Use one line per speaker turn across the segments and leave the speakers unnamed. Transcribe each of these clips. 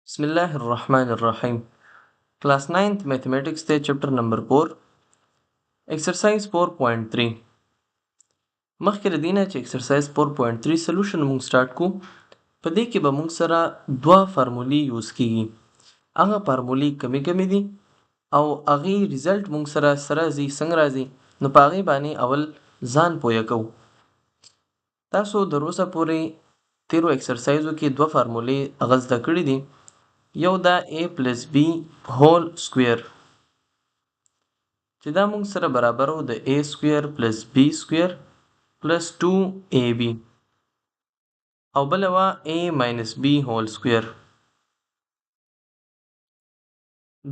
बिस्मिल्लाहिर्रहमानिर्रहीम। Class 9th mathematics ते chapter number 4 एक्सरसाइज 4.3 مخکې له دې نه چې एक्सरसाइज 4.3 سولوشن موږ سٹارټ کو په دې کې به موږ سره دوه فارمولې یوز کیږي. هغه فارمولې کمی دي او هغه ریزلټ موږ سره راځي څنګه راځي نو په هغه باندې اول ځان پوهه کوو. تاسو د روزه پورې تیرو एक्सरसाइزو کې دوه فارمولې هغه زده کړې دي. یو دا a plus b هول سکویر چې دا موږ سره برابر و د a سکویر plus b سکویر plus 2ab او بل وا a minus b هول سکویر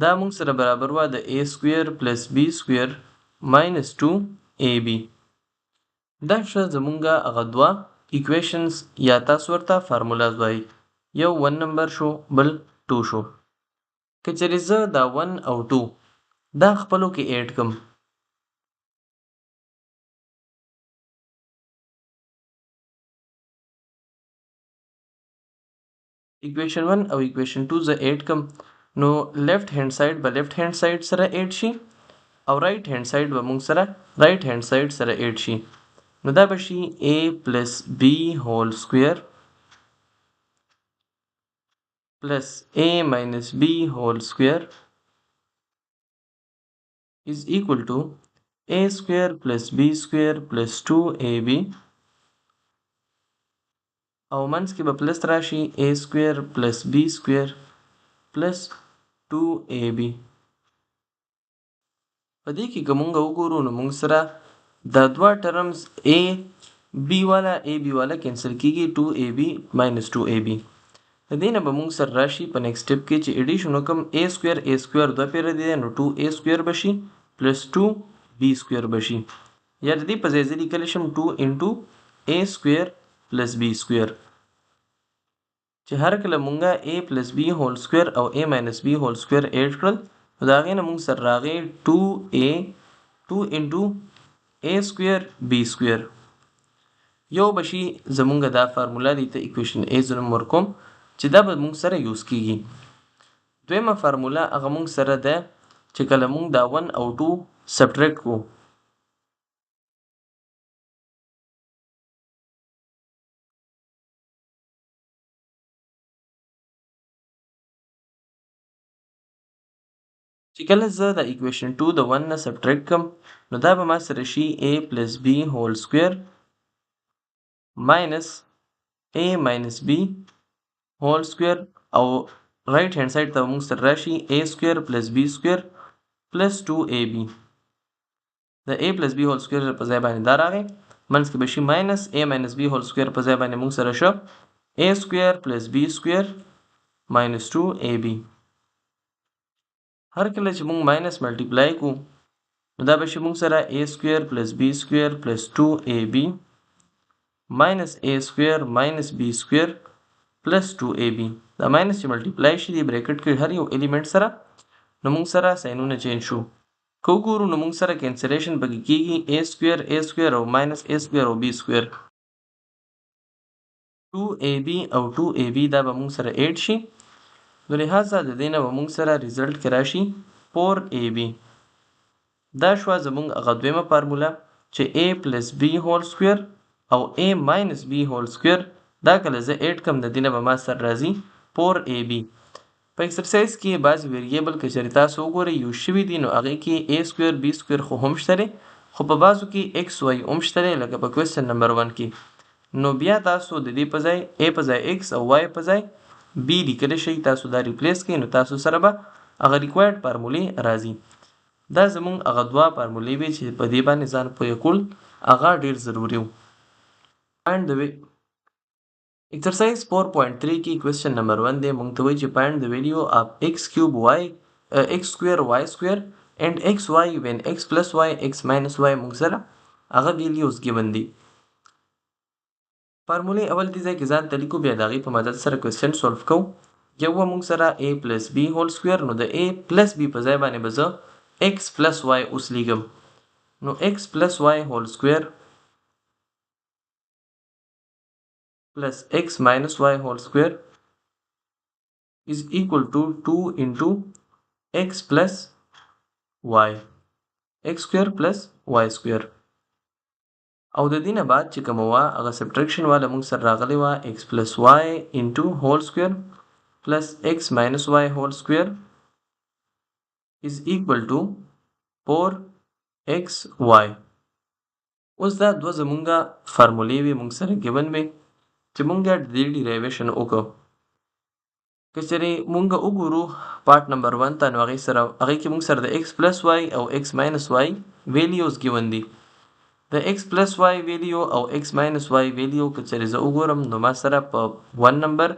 دا موږ سره برابر و د a سکویر plus b سکویر minus 2ab. دا شته زمونږه هغه دوه ایکویشنز یا تاسو ورته فارمولاز وایي. یو 1 نمبر شو بل 2 شو. که چېرې زه دا 1 او 2 دا خپلو کې ایډ کم ایکویشن 1 او ایکویشن 2 زه ایډ کم نو لیفت هاند ساید به لیفت هاند ساید سره ایډ شي او رائټ هاند ساید به موږ سره رائټ هاند ساید سره ایډ شي. نو دا به شي a plus b هول سکویر plus a minus b whole square is equal to a square plus b square plus 2ab او منځ کې به پلس راشي a square plus b square plus 2ab. په دې کې که مونږ وګورو نو مونږ سره دا دوه ټرمز a b والا کینسل کیږي 2ab minus 2ab. د دې نه به مونږ سره راشي په نیکسټ سټپ کې چې ایډیشن وکم a سکویر دوه پیره دی نو 2a سکویر بشي پلس 2b سکویر بشي یا د دې په ځای زه لیکلی شم 2 انټو a سکویر پلس b سکویر چې هر کله مونږه a پلس b هول سکویر او a ماینس b هول سکویر ایډ کړل نو د هغې نه مونږ سره راغی 2 انټو a سکویر b سکویر. یو بشي زمونږه دا فارمولا دی ته ایکویشن a زه نوم ورکوم چې دا به مونږ سره یوز کیږي. دویمه فارمولا هغه مونږ سره ده چې کله مونږ دا 1 او 2 سبټریکټ کو چې کله زه د ایکویشن 2 د 1 نه سبټریکټ کم نو دا به ما سره شي a plus b هول سکویر minus a minus b هول سکویر او رائټ هاند ساید ته موږ سره راشي a سکویر plus b سکویر plus 2ab. د a plus b هول سکویر په ځای باندې دا راغی منځ کې به شي minus a minus b هول سکویر په ځای باندې موږ سره شو a سکویر plus b سکویر minus 2ab. هر کله چې موږ ماینس ملټیپلای کو نو دا به شي موږ سره a سکویر plus b سکویر plus 2ab minus a سکویر minus b سکویر plus 2ab. دا ماینس چې ملټیپلای شي دی بریکټ کې هر یو الیمنٹ سره نو موږ سره ساینونه چینج شو. که وګورو نو موږ سره کینسلیشن پکې کیږي a سکویر او ماینس a سکویر او b سکویر 2ab او 2ab دا به موږ سره ایډ شي نو لحاظه د دې نه به موږ سره ریزلټ کې راشي 4ab. دا شوه زموږ هغه دویمه فارمولا چې a plus b هول سکویر او a minus b هول سکویر دا کله زه ایډ کم د دې نه به ما سره راځي 4ab. په ایکسرسایز کې بعض ویریبل که چېرې تاسو وګورئ یوز شوي دي نو هغې کې a سکویر b سکویر خو هم شته دی خو په بعضو کې x y هم شته دی لکه په کوېسچن نمبر 1 کې. نو بیا تاسو د دې په ځای a په ځای x او y په ځای b لیکلی شئ تاسو دا ریپلیس کړئ نو تاسو سره به هغه ریکوایرډ فارمولې راځي. دا زموږ هغه دوه فارمولې وې چې په دې باندې ځان پوه کول هغه ډېر ضروري و. فایند د एक्सरसाइज 4.3 की question number 1 दे मूंग तो वही find the value of x cube y x square y square and xy when x plus y x minus y मूंग सरा अगर values given the. فارمولې اول دې ځای کې ځان ته لیکو بیا د هغې په مدد سره کوېسچن سولف کوو. یو به موږ سره a plus b هول سکویر نو د a plus b په ځای باندې به زه x plus y اوس لیږم نو x plus y هول سکویر plus x minus y whole square is equal to 2 into x plus y, x square plus y square. او د دې نه بعد چې کومه وه هغه سبټریکشن والا موږ سره راغلی وه x plus y into whole square plus x minus y whole square is equal to 4xy. اوس دا دوه زمونږه فارمولې وې موږ سره ګیون وې چې مونږ د دې ډیرایویشن وکړو. که چېرې مونږ وګورو پارت نمبر 1 ته نو هغې کې مونږ سره د x plus y او x minus y ویلیوز ګیون دي. د x plus y ویلیو او x minus y ویلیو که چېرې زه وګورم نو ما سره په 1 نمبر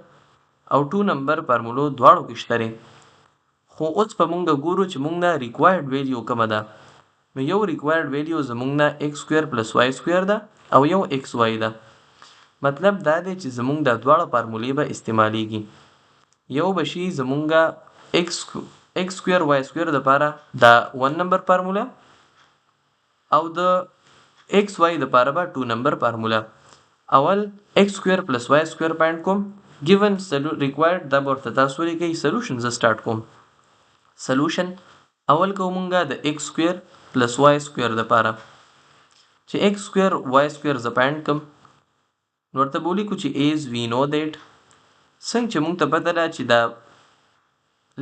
او 2 نمبر فارمولو دواړو کې شته دی. خو اوس به مونږ ګورو چې مونږ نه ریکوایرډ ویلیو کومه ده. نو یو ریکوایرډ ویلیو زمونږ نه x square plus y square ده او یو xy ده. مطلب دا دی چې زمونږ دا دواړه فارمولې به استعمالیږي. یو به شي زمونږه x square y square دپاره دا 1 نمبر فارموله او د xy دپاره به 2 نمبر فارموله. اول x square plus y square فایند کوم given required دا به ورته تاسو ولیکئ. سلوشن زه سټارټ کوم. سلوشن اول کوو مونږه د x square plus y square دپاره چې x square y square زه فایند کم نو ورته به ولیکو چې as we know that څنګه چې مونږ ته پته ده چې دا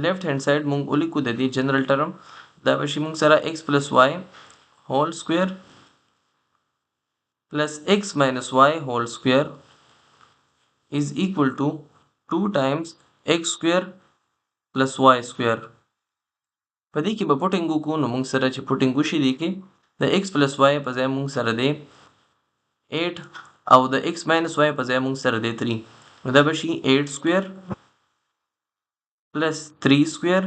لیفټ هینډ سایډ مونږ ولیکو د دې جنرال ټرم دا به شي مونږ سره x plus y whole square plus x minus y whole square is equal to 2 times x square plus y square. په دې کې به پوټینګ وکړو نو مونږ سره چې پوټینګ وشي دې کې د x plus y په ځای مونږ سره دی 8 او د x minus y په ځای مونږ سره دی 3 نو دا به شي 8 square plus 3 square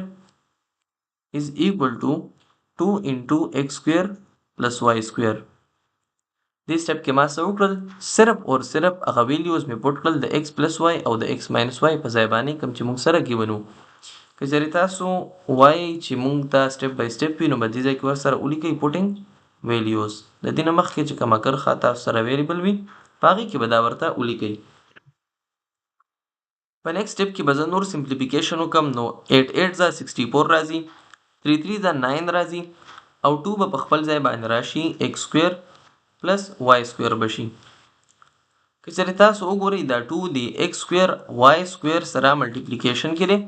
is equal to 2 into x square plus y square. دې سټپ کې ما څه وکړل صرف اور صرف هغه ویلیوز مې پوټ کړل د x plus y او د x minus y په ځای باندې کوم چې مونږ سره ګیون وو. که چېرې تاسو وایئ چې مونږ ته سټپ بای سټپ وي نو به دې ځای کې ورسره ولیکئ پوټینګ ویلیوز. د دې نه مخکې چې کومه کرښه تاسو سره ویریبل وي په هغې کې به دا ورته ولیکئ. په نیکسټ سټپ کې به زه نور سمپلیفیکیشن وکړم نو 8 8 ځه 64 راځي 3 3 ځه 9 راځي او 2 به په خپل ځای باندې راشي x square plus y square به شي. که چېرې تاسو وګورئ دا 2 د x square y square سره ملټیپلیکیشن کې دی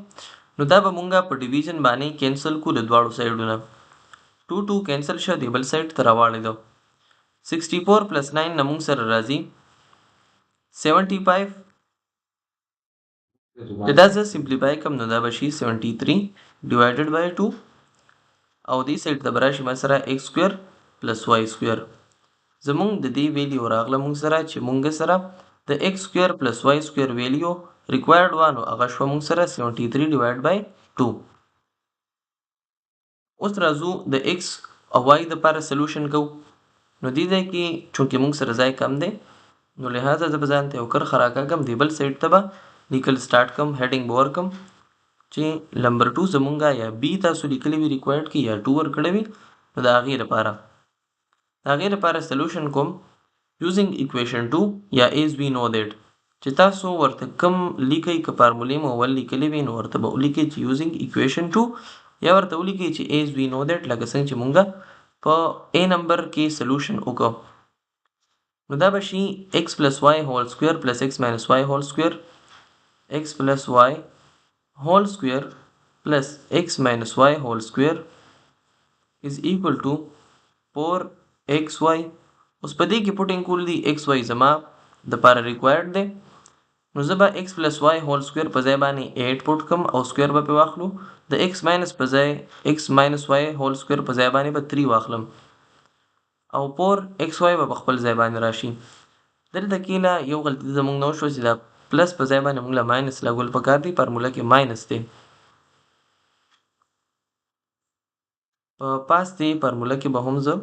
نو دا به مونږه په ډیویژن باندې کینسل کړو د دواړو سایډونه. 2 2 کینسل شه د بل سایډ ته راواړېدو. 64 plus 9 نه مونږ سره راځي 75 چې دا زه سمپلیفای کم نو دا به شي 73 ډیوایډډ بای 2 او دې سایډ ته به راشي ما سره x square plus y square. زمونږ د دې ویلیو راغله مونږ سره چې مونږ سره د x square plus y square ویلیو ریکوایرډ وه نو هغه شوه مونږ سره 73 ډیوایډ بای 2. اوس راځو د x او y دپاره سلوشن کوو نو دې ځای کې چونکې مونږ سره ځای کم دی نو لحاظه زه به ځان ته یو کرښه راکاږم دې بل سایډ ته به لیکل سټارټ کم هیډینګ به ورکم چې نمبر 2 زمونږه یا بي تاسو لیکلی وي ریکوایرډ کې یا 2 ورکړی وي نو د هغې لپاره سلوشن کوم یوزینګ اکویشن 2 یا as we know that چې تاسو ورته کم لیکئ که فارمولې مو اول لیکلی وي نو ورته به ولیکئ چې یوزینګ اکویشن 2 یا ورته ولیکئ چې as we know that لکه څنګه چې مونږه په a نمبر کې سلوشن وکړو نو دا به شي x plus y whole square plus x minus y whole square x plus y whole square plus x minus y whole square is equal to 4xy. اوس په دې کې پوټینګ کول دي xy زما دپاره ریکوایرډ دی نو زه به x plus y whole square په ځای باندې 8 پوټ کم او سکویر به پې واخلو د x minus په ځای x minus y whole square په ځای باندې به 3 واخلم او 4xy به په خپل ځای باندې راشي. دلته کې له یو غلطي زمونږ نه وشوه چې دا پلس په ځای باندې مونږ له ماینس لګول پکار دي فارموله کې ماینس دی. په پاستې فارموله کې به هم زه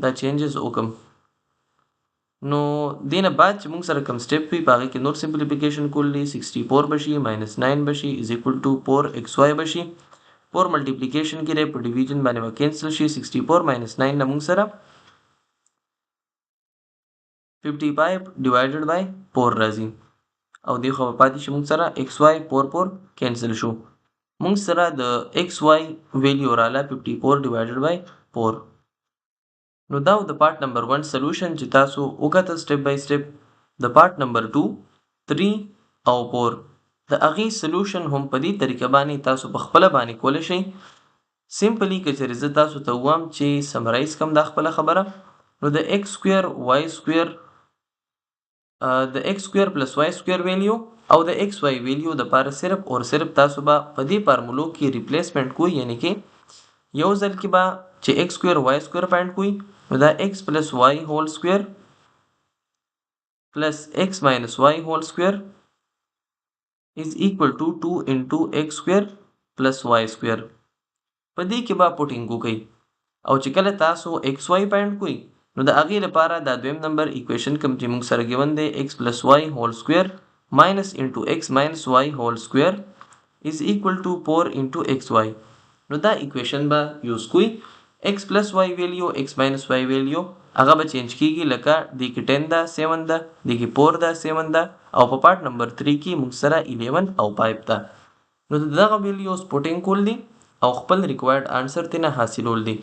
دا چینجز وکم نو دې نه بعد چې مونږ سره کوم سټپ وي په هغې کې نور سمپلیفیکیشن کول دي 64 به شي ماینس 9 به شي از ایکول ټو 4xy به شي 4 ملټیپلیکیشن کې دی په ډیویژن باندې به کینسل شي 64 ماینس 9 نه مونږ سره 55 ډیوایډډ بای 4 راځي او دې خوا به پاتې شي موږ سره ایکس واي 4 کینسل شو. موږ سره د ایکس واي ویلیو رااله 54 ډیوایډډ بای 4. نو دا د پارت نمبر 1 سولوشن چې تاسو وکتل سټپ بای سټپ. د پارت نمبر 2 3 او 4 د هغې سولوشن هم په دې طریقه باندې تاسو په خپله باندې کولی شئ. سمپلی که چېرې زه تاسو ته ووایم چې سمرایز کړم دا خپله خبره، نو د ایکس سکویر واي سکویر د ایکس سکویر پلس واي سکویر ویلیو او د ایکس واي ویلیو دپاره صرف اور صرف تاسو به په دې فارمولو کې ریپلیسمنټ کوئ، یعنی کې یو ځل کې به چې ایکس سکویر واي سکویر فایند کوئ نو دا ایکس پلس واي هول سکویر پلس ایکس ماینس واي هول سکویر is equal to 2 into x square plus y square. په دې کې به پوټینګ وکړئ او چې کله تاسو ایکس واي فایند کوئ نو د هغې لپاره دا دویم نمبر ایکویشن کوم چې موږ سره ګیون دی ایکس پلس واي هول سکویر ماینس انټو ایکس ماینس واي هول سکویر is equal to 4 into xy. نو دا ایکویشن به یوز کوئ. x plus y ویلیو x minus y ویلیو هغه به چینج کیږي، لکه دې کې 10 ده 7 ده، دې کې 4 ده 7 ده، او په پارت نمبر 3 کې موږ سره 11 او 5 ده. نو دغه ویلیوز پوټینګ کول دي او خپل ریکوایرډ آنسر تینا حاصلول دي.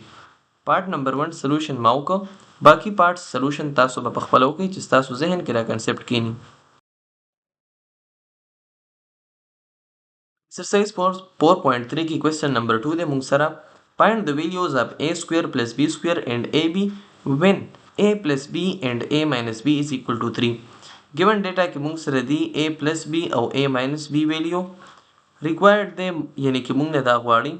پارت نمبر 1 سولوشن ما وکړو، باقی پارت سولوشن تاسو به په خپل وکړئ چې تاسو ذهن کې دا کنسپټ کینی. Exercise 4.3 की question number 2 दे मूंग सरा find the values of a square plus b square and ab when a plus b and a minus b is equal to 3. given data की मूंग सरा दी a plus b او a minus b value required दे यानी कि मूंग ने दा غواړي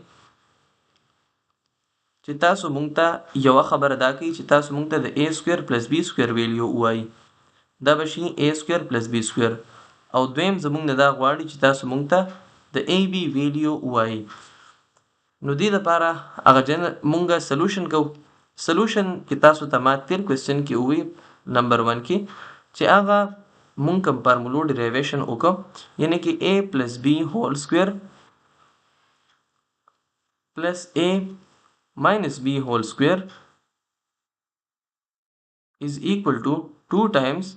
چې تاسو مونږ ته یو خبره دا کوي چې تاسو مونږ ته د a square plus b square value وایي. دا بشي a square plus b square او دویم زمونږ نه دا غواړي چې تاسو مونږ ته د AB ویلیو وایي. نو دې لپاره هغه مونږ سولوشن کوو. سولوشن کې تاسو ته ما تیر کوېسچن کې ووی نمبر 1 کې چې هغه مونږ کوم فارمولو ډیریویشن وکړو، یعنی کې A plus B هول سکویر پلس A minus B هول سکویر is equal to 2 times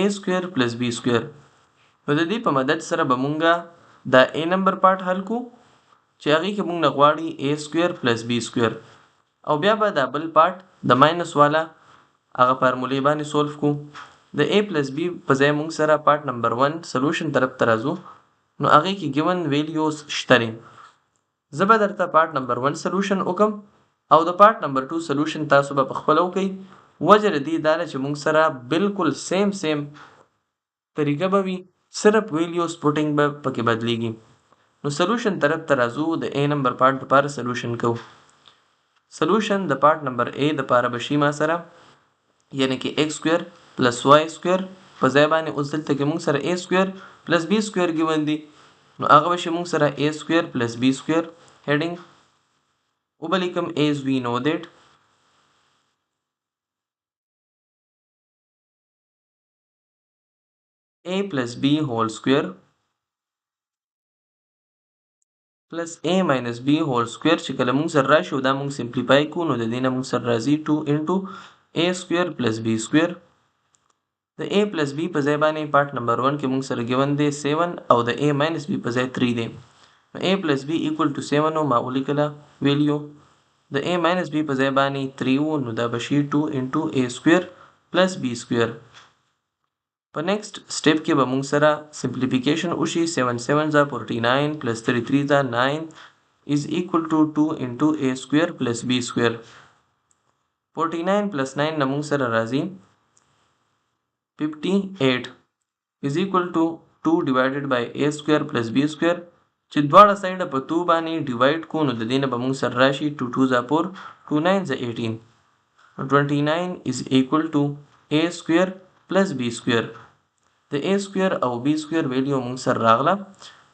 A square plus B square. نو د دې په مدد سره به مونږه دا A نمبر پارت حل کو چې هغې کې مونږ نه غواړي A square plus B square او بیا به دا بل پارت د ماینس والا هغه فارمولې باندې سولف کو. د A plus B په ځای مونږ سره پارت نمبر 1 سولوشن طرف ته راځو، نو هغې کې ګیون ویلیوز شته دي. زه به درته پارت نمبر 1 سولوشن وکم او د پارت نمبر 2 سولوشن تاسو به په خپله وکئ. وجه د دې دا ده چې مونږ سره بالکل سیم طریقه به وي، صرف ویلیوز پوټینګ به پکې بدلیږي. نو سولوشن طرف ته راځو، د A نمبر پارت دپاره سولوشن کوو. سولوشن د پارت نمبر A دپاره به شي ما سره یعنی کې x سکویر پلس y سکویر په ځای باندې اوس دلته کې مونږ سره A سکویر پلس B سکویر ګیون دي، نو هغه به شي مونږ سره A سکویر پلس B سکویر هیډینګ وبلیکم as we know that A plus B whole square plus A minus B whole square چې کله مونږ سره راشي او دا مونږ سمپلیفای کو نو د دې نه مونږ سره راځي 2 into A square plus B square. د A plus B په ځای باندې پارت نمبر 1 کې مونږ سره ګیون دی 7 او د A minus B په ځای 3 دی. نو A plus B equal to 7 او ما ولیکله ویلیو، د A minus B په ځای باندې 3 و نو دا بشي 2 into A square plus B square. په نیکسٹ سټیپ کې به مونږ سره سمپلیفیکیشن وشي 7 7 ځا 49 plus 33 ځا 9 is equal to 2 into A square plus B square. 49 plus 9 نه مونږ سره راځي 58 is equal to 2 divided by A square plus B square چې دواړه سایډه په 2 باندې ډیوایډ کو نو د دې نه به مونږ سره راشي 2 2 ځا 4 2 9 ځا 18. 29 is equal to A square plus B square. د A square او B square ویلیو مونږ سره راغله.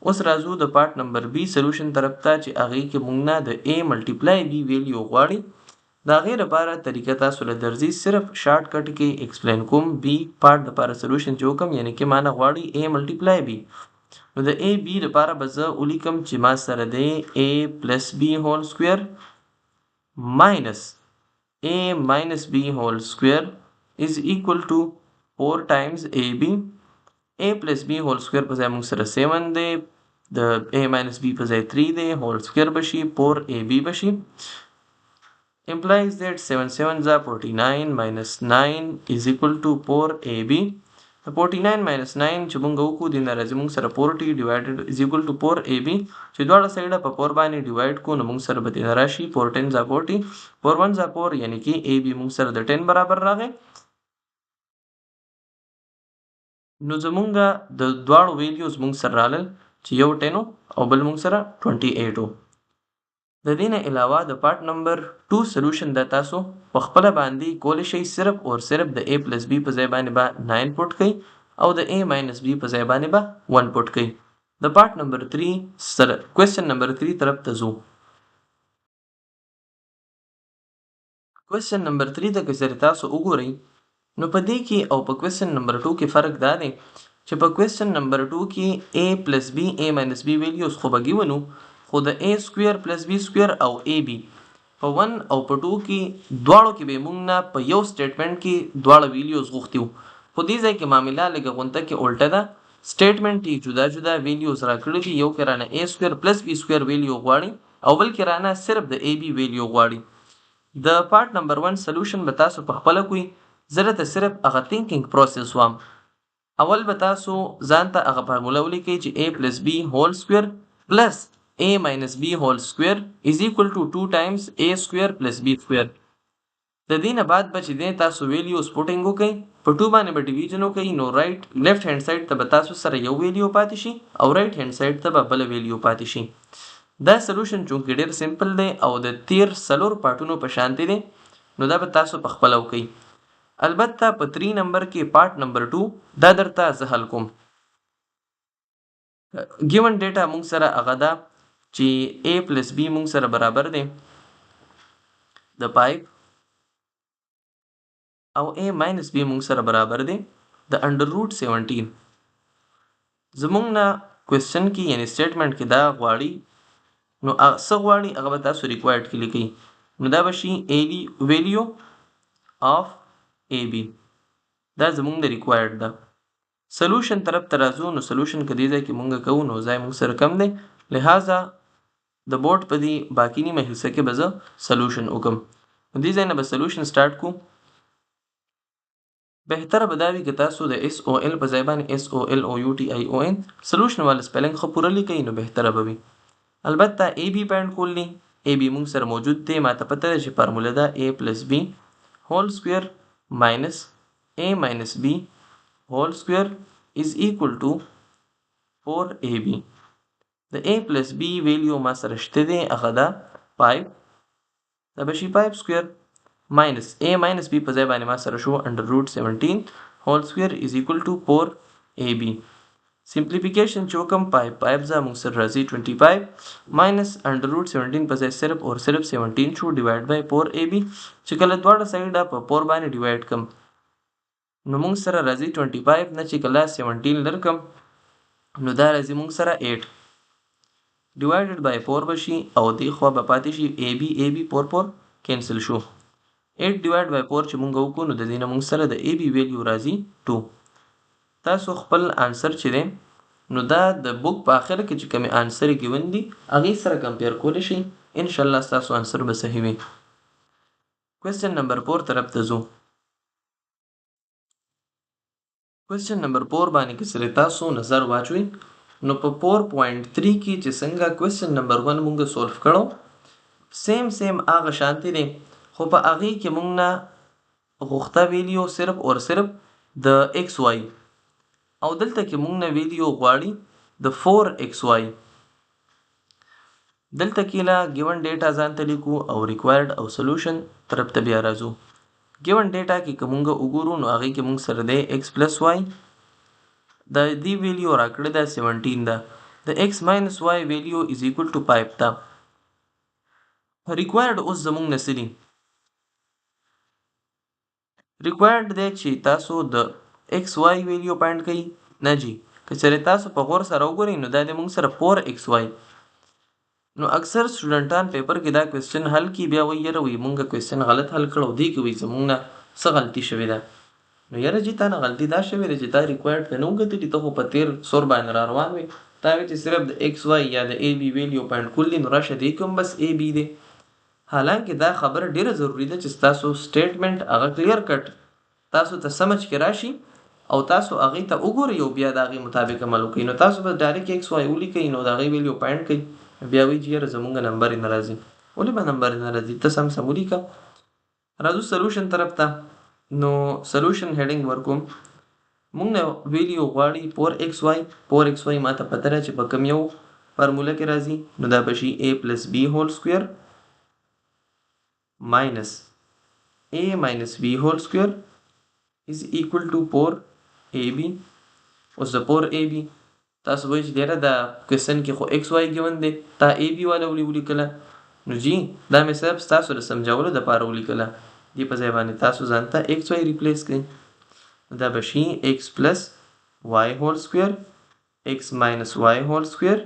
اوس راځو د پارت نمبر B سولوشن طرف ته چې هغې کې مونږ نه د A ملټیپلای B ویلیو غواړي. د هغې لپاره طریقه تاسو له درځي، صرف شارټ کټ کې ایکسپلین کوم. B پارت لپاره سولوشن چې وکم یعنی کې ما نه غواړي A ملټیپلای B، نو د A B لپاره به زه ولیکم چې ما سره دی A plus B هول سکویر minus A minus B whole square is equal to 4 times AB a plus b whole square په ځای موږ سره 7 دی د a minus b په ځای 3 دی whole square بشي 4ab بشي implies that 7 7 are 49 minus 9 is equal to 4ab. The 49 minus 9 چې موږ وکړو د راځي موږ سره 40 divided is equal to 4ab چې دواړه سایډه په 4 باندې ډیوایډ کو نو موږ سره به د راشي 4 10 40 4 1 4 یعنی کې ab موږ سره د 10 برابر راغی نو زمونږ د دواړو ویلیوز موږ سره رالل چې یو 10 او بل موږ سره 28 د دې نه علاوه د پارت نمبر 2 سولوشن د تاسو په خپل باندې کول شي صرف او صرف د a plus b په ځای باندې به 9 پټ کړئ او د a minus b په ځای باندې به 1 پټ کړئ د پارت نمبر 3 سره کوېسچن نمبر 3 طرف ته ځو کوېسچن نمبر 3 ته که چېرې تاسو وګورئ نو په دې کې او په کوېسچن نمبر 2 کې فرق دا دی چې په کوېسچن نمبر 2 کې a plus b a minus b ویلیوز خو به ګیونو خو د a سکویر پلس b سکویر او ab په 1 او په 2 کې دواړو کې به موږ نه په یو سټیټمنټ کې دواړه ویلیوز غوښتي وو خو دې ځای کې معامله لږه غونته کې الټه ده سټیټمنټ یې جدا جدا ویلیوز راکړي دي یو کې رانه a سکویر پلس b سکویر ویلیو غواړي او بل کې رانه صرف د ab ویلیو غواړي د پارت نمبر 1 سولوشن به تاسو په خپل کوی زه ته صرف هغه تھینکینګ پروسس وام اول به تاسو ځان ته هغه فارموله ولیکئ چې a plus b whole square plus a minus b whole square is equal to 2 times a square plus b square د دې نه بعد به چې دی تاسو ویلیوز پوټینګ وکئ په 2 باندې به ډیویژن وکئ نو رایټ لیفټ هینډ سایډ ته به تاسو سره یو ویلیو پاتې شي او رایټ هینډ سایډ ته به بل ویلیو پاتې شي دا سولوشن چونکې ډیر سمپل دی او د تیر سلور پارټونو په شانتي دی نو دا به تاسو په خپل وکئ البته په 3 نمبر کې پارت نمبر 2 دا درته زه حل کوم ګیون ډیټا موږ سره هغه ده چې a plus b موږ سره برابر دی د 5 او a minus b موږ سره برابر دی د انډر روټ 17 زموږ نه کوېسچن کې یعنی سټیټمنټ کې دا غواړي نو څه غواړي هغه به تاسو ریکوایرډ کې لیکئ نو دا به شي ویلیو آف ab دا زموږ د ریکوایرډ ده سولوشن طرف ته راځو نو سولوشن کې دې ځای کې مونږ کوو نو ځای موږ سره کم دی لہذا د بورډ په دې باقی نیمه حصه کې به زه سولوشن وکم نو دې ځای نه به سولوشن سٹارټ کو بهتره به دا وي که تاسو د SOL په ځای باندې SOLOUTION سولوشن والا سپیلنګ خو پوره لیکئ نو بهتره به وي البته AB پاینټ کولنی AB موږ سره موجود دی ماته پته ده چې فارموله ده A plus B whole square minus A minus B whole square is equal to 4ab د a plus b ویلیو ما سره شته دی هغه ده 5 دا به شي 5 سکویر minus a minus b په ځای باندې ما سره شو انډر روټ 17 whole square is equal to 4ab simplification چې وکم 5 ځا موږ سره راځي 25 minus under root 17 په ځای صرف او صرف 17 شو ډیوایډ بای 4ab چې کله دواړه سایډه په 4 باندې ډیوایډ کم نو موږ سره راځي 25 نه چې کله 17 لرکم نو دا راځي موږ سره 8 divided by 4 بشي او دی خوا به پاتې شي ab 4 کینسل شو 8 divided by 4 چې موږ وکړو نو د دې نه موږ سره د ab ویلیو راځي 2 تاسو خپل انسر چې دی نو دا د بوک په اخر کې چې کومې انسر کې وندي هغه سره کمپیر کولی شئ ان شاء الله تاسو انسر به صحیح وي کوېسچن نمبر 4 طرف ته ځو کوېسچن نمبر 4 باندې کې سره تاسو نظر واچوي نو په 4.3 کې چې څنګه کوېسچن نمبر 1 موږ سولف کړو سیم هغه شانتي دی خو په هغه کې موږ نه غوښته ویلیو صرف او صرف د xy او دلته کې موږ نه ویلیو غواړي د 4xy دلته کې لا ګیون ډیټا ځان ته لیکو او ریکوایرډ او سولوشن طرف ته بیا راځو ګیون ډیټا کې کومه وګورو نو هغه کې موږ سره د x + y د دې ویلیو راکړه د 17 ده د x - y ویلیو از ایکوال ټو 5 ده ریکوایرډ اوس زموږ نسلی ریکوایرډ دی چې تاسو د xy ویلیو پاینټ کړئ نه جی که چېرې تاسو په غور سره وګورئ نو دا د موږ سره 4xy نو اکثر سټوډنټان پیپر کې دا کوېسچن حل کی بیا وایي یاره وایي موږ کوېسچن غلط حل کړو دی کې وایي زموږ نه څه غلطي شوې ده نو یاره جی تا نه غلطي دا شوې ده چې تا ریکوایرډ ته نه وکتلي، ته خو په تیر سور باندې را روان وې. تا وې چې صرف د ایکس واي یا د ای بي ویلیو پاینټ کول دي، نو راشه دې کوم بس ای بي دی. حالانکه دا خبره ډیره ضروری ده چې تاسو سټیټمنټ هغه کلیر کټ تاسو ته سمجھ کې راشي او تاسو هغه ته وګورئ او بیا د هغې مطابق عمل وکړئ. نو تاسو به ډایرکټ ایکس واي ولیکئ، نو د هغې ویلیو پاینټ کوئ، بیا وایي چې یاره زمونږ نمبر یې نه راځي. ولې به نمبر یې نه راځي؟ ته سم ولیکه. راځو سلوشن طرف ته. نو سلوشن هیډینګ ورکوم. مونږ نه ویلیو غواړي 4xy. 4xy ماته پته ده چې په کوم یو فارموله کې راځي، نو دا به شي a plus b whole square minus a minus b whole square is equal to 4ab. اوس د 4ab تاسو وایئ چې یاره دا کوېسچن کې خو xy ګیون دی، تا ab والا ولیکله. نو جی دا مې صرف ستاسو د سمجھولو دپاره ولیکله. دې په ځای باندې تاسو ځان ته xy ریپلیس کړئ. دا به شي x plus y whole square x minus y whole square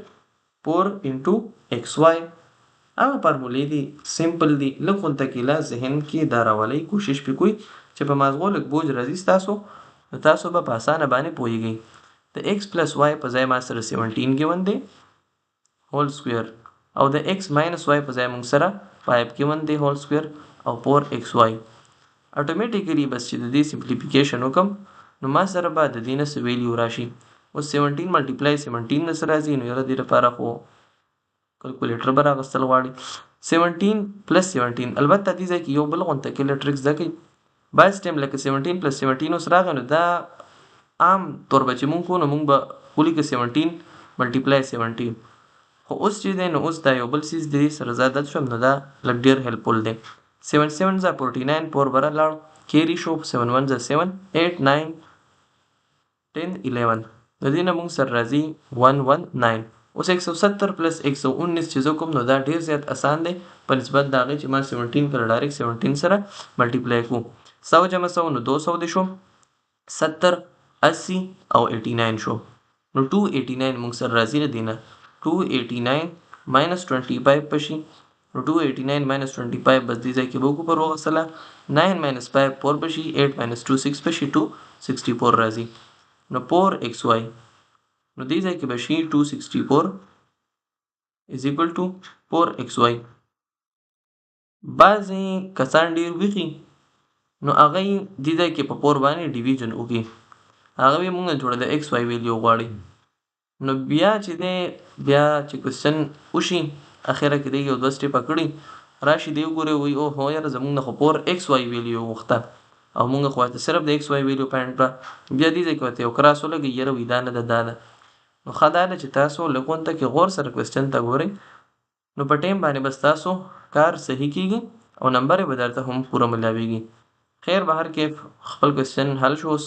4 into xy. هغه فارمولې دي، سمپل دي، لږ غونته کیله ذهن کې دا راولئ، کوشش پې کوئ چې په مازغو لږ بوج راځي ستاسو، نو تاسو به په اسانه باندې پوهیږئ. د x plus y په ځای ما سره 17 ګیون دی هول سکویر، او د x minus y په ځای موږ سره 5 ګیون دی هول سکویر او 4xy. اټومیټیکلی بس چې د دې سمپلیفیکیشن وکم نو ما سره به د دې نه څه ویلیو راشي. اوس 17 ملټیپلای 17 نه څه راځي، نو یاره دې لپاره خو کلکولیټر به راغستل غواړي. 17 پلس 17 البته دې ځای کې یو بل غونته کې ټریک زده کړئ. بعض ټایم لکه 17 پلس 17 اوس راغی، نو دا عام طور به چې مونږ کوو نو مونږ به ولیکو 17 ملټیپلای 17. خو اوس چې دی نو اوس دا یو بل څیز دی سره زه عادت شوم، نو دا لږ ډېر هیلپفول دی. 7 7 ځه 49 4 بره لاړ، کیری شو 7 1 ځه 7 8 9 10 11. د دې نه مونږ سره راځي 119. اوس 170 پلس 119 چې زه کوم نو دا ډېر زیات اسان دی په نسبت د هغې چې ما 17 کله ډایرکټ 17 سره ملټیپلای کړو. 100 جمع 100 نو 200 دی شو، 70 80 او 89 شو. نو 289 مونږ سره راځي د دې نه 289 minus 25 پشي. نو 289 minus 25 بس دې ځای کې به وکړو پر وغسله. 9 minus 5 4 بشي، 8 minus 2 6 بشي، 264 راځي. نو 4xy نو دې ځای کې به شي 264 is equal to 4xy. بعضې کسان ډېر ویښي نو هغه یې دې ځای کې په 4 باندې ډیویژن وکړي، هغه به مونږ نه جوړه د ایکس واي ویلیو غواړي. نو بیا چې دی بیا چې کوېسچن وشي اخره کې دی یو دوه سټیپه کړي راشي دی وګورئ وایي او هو یاره زمونږ نه خو 4x y ویلیو غوښته او مونږ خو ورته صرف د x y ویلیو پاینټ کړه. بیا دې ځای کې ورته یو کراس ولګئ یاره وایي دا نه ده دا ده. نو ښه دا ده چې تاسو لږ غونته کې غور سره کوېسچن ته ګورئ، نو په ټایم باندې بس تاسو کار صحیح کیږي او نمبر یې به درته هم پوره ملاویږي. خیر به هر کیف خپل کوېسچن حل شو. اوس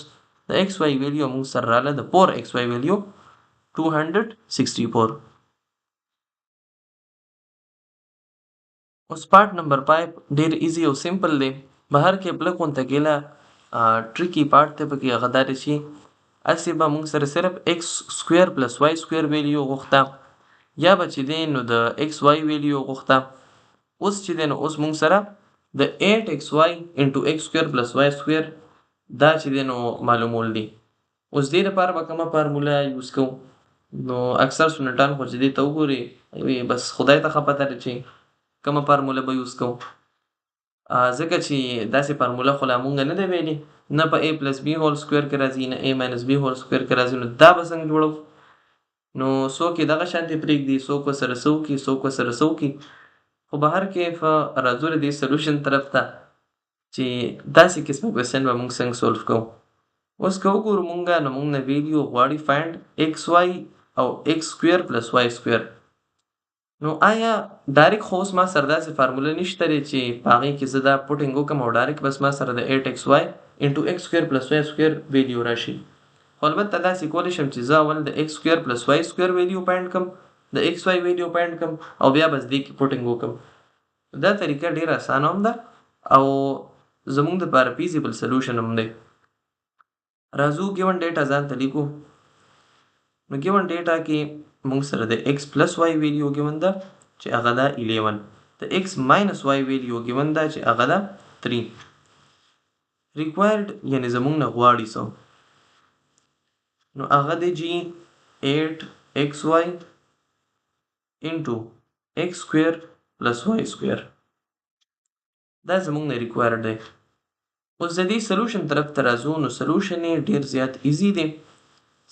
د x y ویلیو مونږ سره راغله د 4x y ویلیو 264. اوس پارت نمبر 5 ډېر ایزي او سمپل دی. بهر کې لږ غونته کیله ټریکي پارت دی پکې هغه دا دی چې هسې به مونږ سره صرف x سکویر پلس y سکویر ویلیو غوښته یا به چې دی نو د x y ویلیو غوښته. اوس چې دی نو اوس مونږ سره د 8xy انټو x سکویر پلس y سکویر دا چې دی نو معلومول دي. اوس دې لپاره به کومه فارموله یوز کوو؟ نو اکثر سټوډنټان خو چې دې ته وګوري بس خدای ته ښه پته ده چې کومه فارموله به یوز کوو، ځکه چې داسې فارموله خو لا مونږ نه دی ویلي، نه په a پلس b هول سکویر کې راځي نه a ماینس b هول سکویر کې راځي. نو دا به څنګه جوړو؟ نو څوک یې دغه شانتې پرېږدي، څوک ورسره څه وکړي، څوک ورسره څه وکړي. خو به هر کیف راځو د دې سلوشن طرف ته چې داسې قسمه کوېسچن به مونږ څنګه سولف کوو. اوس که وګورو مونږ نو مونږ نه ویلیو غواړي فایند ایکس واي او ایکس سکویر پلس واي سکویر. نو آیا ډایرکټ خو اوس ما سره داسې فارموله نشته دی چې په هغې کې زه دا پوټینګ وکړم او ډایرکټ بس ما سره د 8xy انټو ایکس سکویر پلس واي سکویر ویلیو راشي. خو البته داسې کولی شم چې زه اول د ایکس سکویر پلس واي سکویر ویلیو پاینټ کړم، د ایکس واي ویلیو پاینټ کړم او بیا بس دې کې پوټینګ وکړم. دا طریقه ډېره اسانه هم ده او زمونږ دپاره فیزیبل سلوشن هم دی. راځو ګیون ډیټا ځان ته لیکو. نو ګیون ډیټا کې مونږ سره د x پلس واي ویلیو ګیون ده چې هغه ده 11، د x ماینس واي ویلیو ګیون ده چې هغه ده 3. ریکوایرډ یعنی زمونږ نه غواړي څه، نو هغه دی جی 8xy انټو x سکویر پلس y سکویر، دا زمونږ نه ریکوایرډ دی. اوس د دې سلوشن طرف ته راځو، نو سلوشن یې ډیر زیات ایزی دی،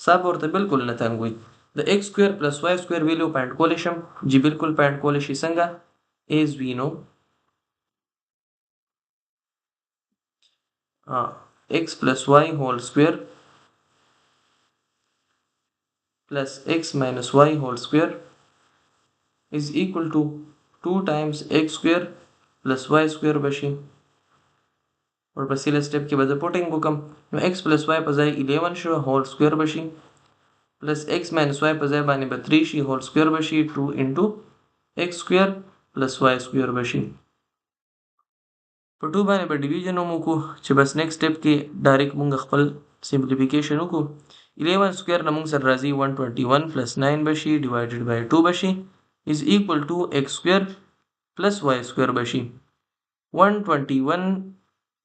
صاحب ورته بالکل نه تنګ وي. د x سکویر پلس y سکویر ویلیو پاینټ کولی شم، جی بالکل پاینټ کولی شي. څنګه؟ ایز وی نو x plus y whole square plus x minus y whole square is equal to 2 times x square plus y square بشي. ورپسې له سټپ کې به زه پوټینګ وکم، نو x plus y په ځای 11 شو هول سکویر بشي، پلس x minus y په ځای باندې به 3 شي هول سکویر بشي، 2 انټو x سکویر پلس y سکویر بشي. په 2 باندې به ډیویژن هم وکړو چې بس نیکسټ سټپ کې ډایرکټ مونږ خپل سمپلیفیکیشن وکړو. 11 سکویر نه مونږ سره راځي 121 پلس 9 بشي ډیوایډډ بای 2 بشي از ایکوال ټو x سکویر پلس y سکویر بشي. 121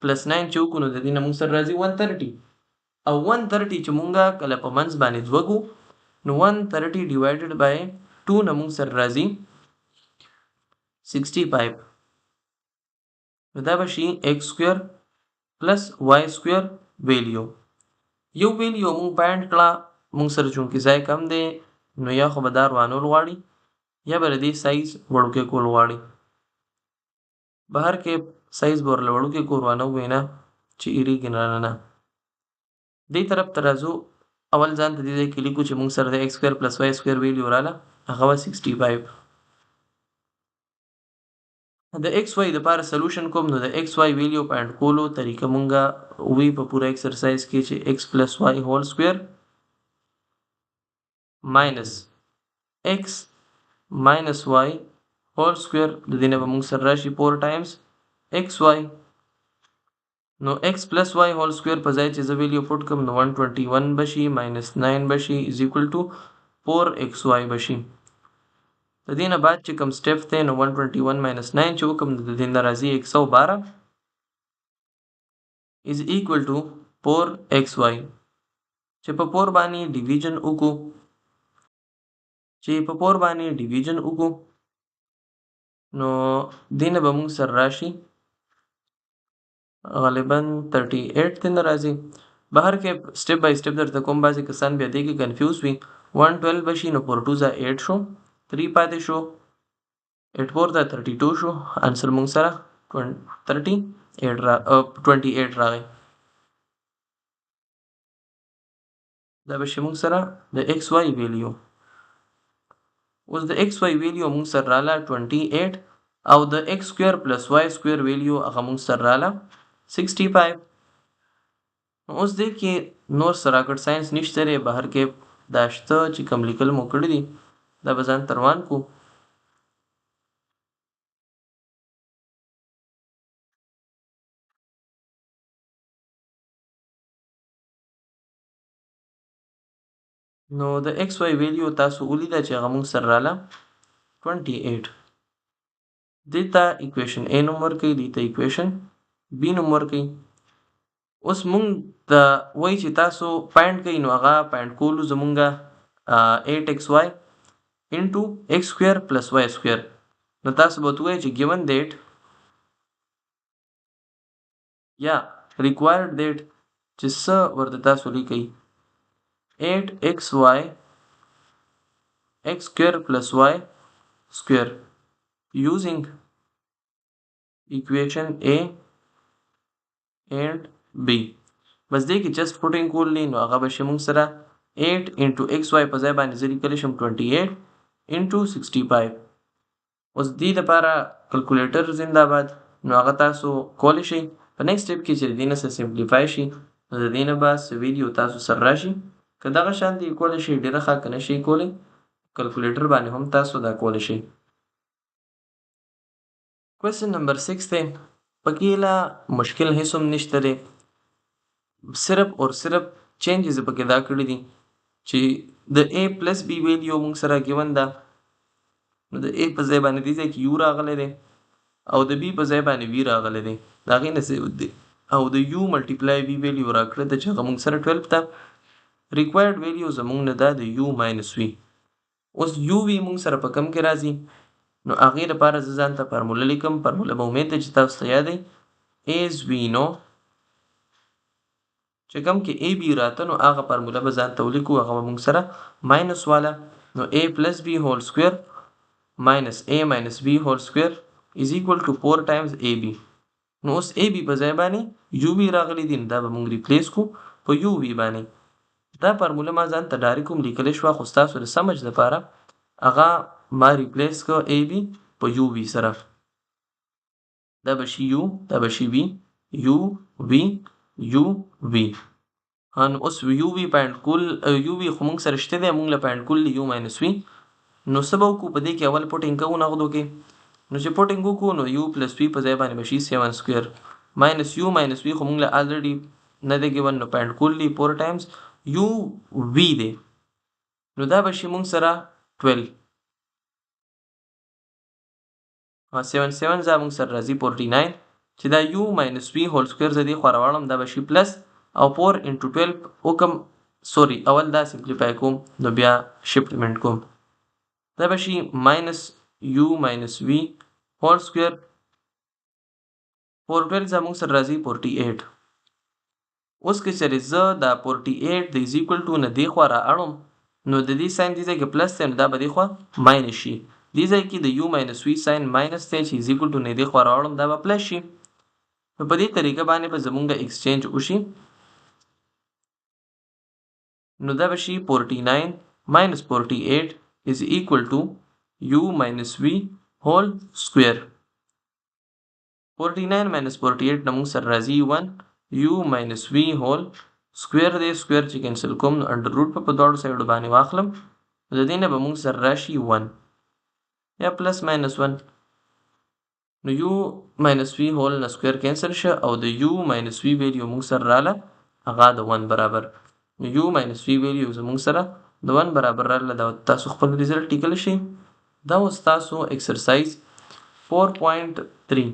پلس 9 چې وکړو نو د دې نه مونږ سره راځي 130، او 130 چې مونږه کله په منځ باندې دوګو نو 130 ډیوایډډ بای 2 نه مونږ سره راځي 65، نو دا بشي x سکویر پلس y سکویر ویلیو. یو ویلیو مونږ پاینټ کړه، مونږ سره چونکې ځای کم دی نو یا خو به دا روانول غواړي یا به د دې سایز وړوکی کول غواړي. بهر کې سایز به ورله وړوکی کو روانوو یې نه چې ایریږي نه. دې طرف ته راځو، اول ځان ته دې ځای کې لیکو چې مونږ سره د x سکویر پلس y سکویر ویلیو راله هغه وه 65. د ایکس واي دپاره سلوشن کوم، نو د ایکس واي ویلیو پاینټ کولو طریقه مونږه وی په پوره ایکسرسایز کې چې x پلس واي هول سکویر ماینس x ماینس واي هول سکویر، د دې نه به مونږ سره راشي 4 ټایمز x واي، نو x پلس واي هول سکویر په ځای چې زه ویلیو پوټ کم نو 121 بشي ماینس 9 بشي از ایکول ټو 4xy بشي. د دې نه بعد چې کوم سټپ دی نو 121 ماینس 9 چې وکم د دې نه راځي 112 از ایکول ټو 4xy، چې په 4 باندې ډیویژن وکړو نو دې نه به مونږ سره راشي غالبا 38 ته نه راځي. بهر کې سټپ بای سټپ درته کوم، بعضې کسان بیا دې کې کنفیوز وي. 112 بشي نو 4 2 8 شو، 3 پاتې شو، 8 4 32 شو، انسر مونږ سره 28 راغی. دا بشي مونږ سره د ایکس واي ویلیو. اوس د ایکس واي ویلیو مونږ سره راله 28 او د ایکس سکویر پلس واي سکویر ویلیو هغه مونږ سره راله 65. اوس دې کې نور څه راکټ ساینس نشته دی، بهر کې دا شته چې کوم لیکل مو کړي دي دا به ځان روان کړو. نو د ایکس واي ویلیو تاسو ولیده چې هغه مونږ سره راله 28. دې ته ایکویشن A نوم ورکوي، دې ته ایکویشن B نوم ورکوي. اوس مونږ د وایي چې تاسو پاینټ کوئ نو هغه پاینټ کولو زمونږه 8xy انټو x سکویر پلس y سکویر، نو تاسو به ورته ووایئ چې ګیون دیټ یا ریکوایرډ دیټ چې څه ورته تاسو لیکئ 8xy x square plus y square using equation A and B. بس دې کې جسٹ پوټینګ کول نو هغه به شي مونږ سره 8 انټو xy په ځای باندې زه لیکلی شم 28 انټو 65. اوس دې لپاره کلکولیټر زنده‌باد، نو هغه تاسو کولی شئ په نیکسټ سټپ کې چې د دې نه څه سمپلیفای شي نو د دې نه به څه ویډیو تاسو سره راشي. که دغه شانتې کولی شئ ډېره ښه، که نه شئ کولی کلکولیټر باندې هم تاسو دا کولی شئ. کوېسچن نمبر 6 دی، پکې لا مشکل هیڅ هم نشته دی، صرف اور صرف چینجز پکې دا کړي دي چې د A پلس B ویلیو مونږ سره ګیون ده، نو د A په ځای باندې دې ځای کې U راغلی دی او د B په ځای باندې V راغلی دی، د هغې نه څه دی او د u ملټیپلای v ویلیو راکړه د چې هغه موږ سره 12 ته ریکوایرډ ویلیو زموږ نه دا د u ماینس v. اوس u v موږ سره په کم کې راځي نو هغې لپاره زه ځان ته فارموله لیکم. فارموله به امید ده چې تاسو ته یاد دی as we know چې کوم کې a b راته نو هغه فارموله به ځان ته ولیکو. هغه به موږ سره ماینس والا نو a plus b whole square minus a minus b whole square is equal to 4 times ab. نو اوس ab په ځای باندې uv راغلی دي نو دا به موږ ریپلیس کو په uv باندې. دا فارموله ما ځان ته ډایرکټ هم لیکلی شوه خو ستاسو د سمجھ لپاره هغه ما ریپلیس کو ab په uv سره. دا به شي u دا به شي v u v u v. نو اوس u v پاینټ کول u v خو موږ سره شته دی موږ له پاینټ کول u ماینس v. نو څه به وکړو په دې کې اول پوټینګ کوو نغدو کې نو چې پوټینګ وکړو نو u پلس v په ځای باندې به شي 7 سکویر ماینس u ماینس v خو موږ له الریډي نه دی ګیون نو پاینټ کول دی 4 ټایمز u v دی نو دا به شي موږ سره 12 7 7 زه موږ سره راځي 49 چې دا u ماینس v هول سکویر زه دې خوا راوړم دا به شي پلس او 4 انټو 12 وکم سوري اول دا سمپلیفای کوم نو بیا شفټمنټ کوم دا به شي ماینس u ماینس v هول سکویر 4 12 زه موږ سره راځي 48. اوس که چېرې زه دا 48 د از ایکول ټو نه دې خوا را اړم نو د دې ساین دې ځای کې پلس دی نو دا به دې خوا ماینس شي. دې ځای کې د u ماینس v ساین ماینس دی چې از ایکول ټو نه دې خوا را اړم دا به پلس شي. نو په دې طریقه باندې به زمونږ ایکسچینج وشي نو دا به شي 49 minus 48 is equal to u minus v whole square. 49 minus 48 نه موږ سره راځي 1 u minus v whole square دی سکویر چې کینسل کوم نو انډر روټ په دواړو سایډو باندې واخلم د دې نه به موږ سره راشي 1 یا پلس ماینس 1 نو u minus v whole نه سکویر کینسل شه او د u minus v ویلیو موږ سره رااله هغه د 1 برابر نو u minus v ویلیو زموږ سره د 1 برابر رااله دا تاسو خپل ریزلټ لیکلی شئ. دا اوس تاسو ایکسرسایز 4.3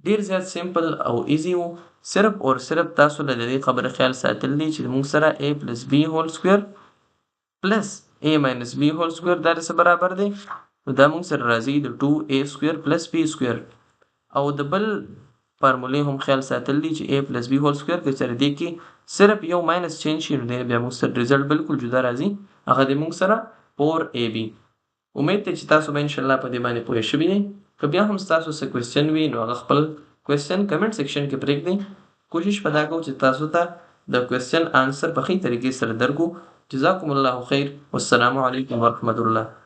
ډیر زیات سیمپل او ایزی وو. صرف اور صرف تاسو له دې خبره خیال ساتل دي چې موږ سره a plus b whole square plus a minus b whole square دا سره برابر دی نو دا موږ سره راځي د 2a square plus b square او د بل فارمولې هم خیال ساتل دي چې a plus b whole square که چېرې دې کې صرف یو ماینس چینج شي نو بیا موږ سره ریزلټ بالکل جدا راځي هغه د موږ سره 4ab. امید ته چې تاسو به ان شاء الله په دې باندې پوه شوي یئ. که بیا هم تاسو څه کوېسچن وي نو هغه خپل کوېسچن کمنټ سیکشن کې پرېږدئ. کوشش به دا کوو چې تاسو ته د کوېسچن آنسر په ښې طریقې سره درکو. جزاکم الله خیر والسلام علیکم ورحمة الله.